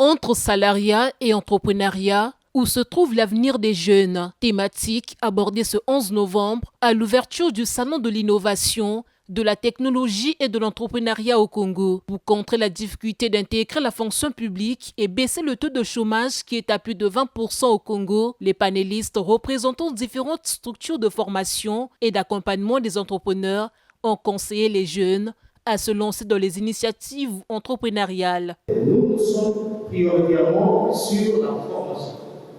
Entre salariat et entrepreneuriat, où se trouve l'avenir des jeunes? Thématique abordée ce 11 novembre à l'ouverture du Salon de l'innovation, de la technologie et de l'entrepreneuriat au Congo. Pour contrer la difficulté d'intégrer la fonction publique et baisser le taux de chômage qui est à plus de 20% au Congo, les panélistes représentant différentes structures de formation et d'accompagnement des entrepreneurs ont conseillé les jeunes à se lancer dans les initiatives entrepreneuriales. Nous sommes prioritairement sur la formation.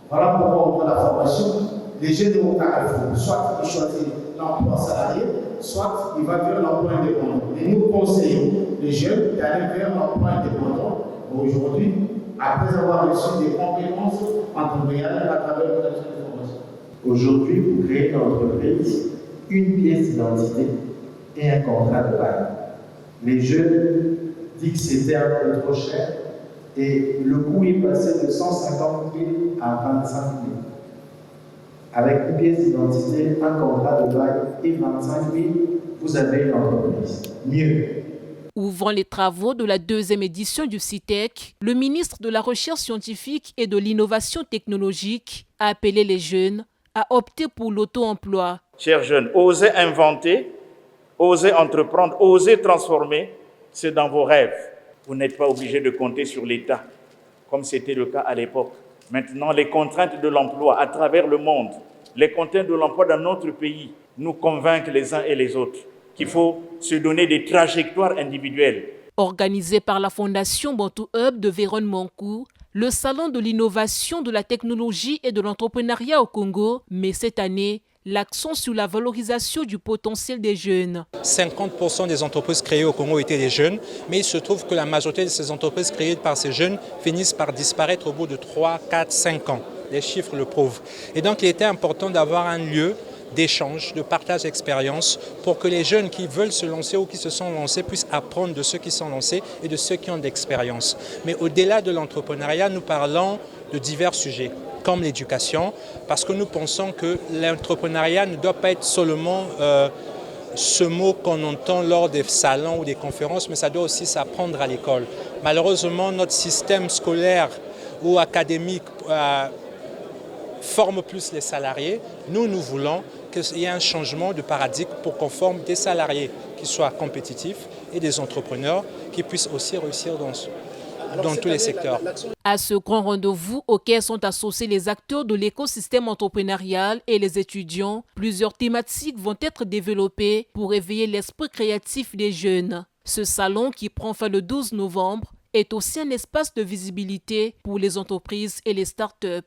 Voilà pourquoi on prend la formation. Les jeunes vont carrément, soit ils choisissent l'emploi salarié, soit ils vont vers l'emploi indépendant. Et nous conseillons les jeunes d'aller vers l'emploi indépendant aujourd'hui, après avoir reçu des compétences entrepreneuriales à travers la formation. Aujourd'hui, pour créer une entreprise, une pièce d'identité et un contrat de bail. Les jeunes disent que c'était un peu trop cher et le coût est passé de 150 000 à 25 000. Avec une pièce d'identité, un contrat de bail et 25 000, vous avez une entreprise. Mieux. Ouvrant les travaux de la deuxième édition du CITEC, le ministre de la Recherche scientifique et de l'innovation technologique a appelé les jeunes à opter pour l'auto-emploi. Chers jeunes, osez inventer, osez entreprendre, osez transformer, c'est dans vos rêves. Vous n'êtes pas obligé de compter sur l'État, comme c'était le cas à l'époque. Maintenant, les contraintes de l'emploi à travers le monde, les contraintes de l'emploi dans notre pays, nous convainquent les uns et les autres qu'il faut se donner des trajectoires individuelles. Organisé par la Fondation Bantu Hub de Vérone Mankou, le Salon de l'innovation, de la technologie et de l'entrepreneuriat au Congo met cette année l'accent sur la valorisation du potentiel des jeunes. 50% des entreprises créées au Congo étaient des jeunes, mais il se trouve que la majorité de ces entreprises créées par ces jeunes finissent par disparaître au bout de 3, 4, 5 ans. Les chiffres le prouvent. Et donc il était important d'avoir un lieu d'échange, de partage d'expérience pour que les jeunes qui veulent se lancer ou qui se sont lancés puissent apprendre de ceux qui sont lancés et de ceux qui ont de l'expérience. Mais au-delà de l'entrepreneuriat, nous parlons de divers sujets, comme l'éducation, parce que nous pensons que l'entrepreneuriat ne doit pas être seulement ce mot qu'on entend lors des salons ou des conférences, mais ça doit aussi s'apprendre à l'école. Malheureusement, notre système scolaire ou académique forme plus les salariés. Nous voulons qu'il y ait un changement de paradigme pour qu'on forme des salariés qui soient compétitifs et des entrepreneurs qui puissent aussi réussir dans tous les secteurs. À ce grand rendez-vous auquel sont associés les acteurs de l'écosystème entrepreneurial et les étudiants, plusieurs thématiques vont être développées pour éveiller l'esprit créatif des jeunes. Ce salon, qui prend fin le 12 novembre, est aussi un espace de visibilité pour les entreprises et les start-up.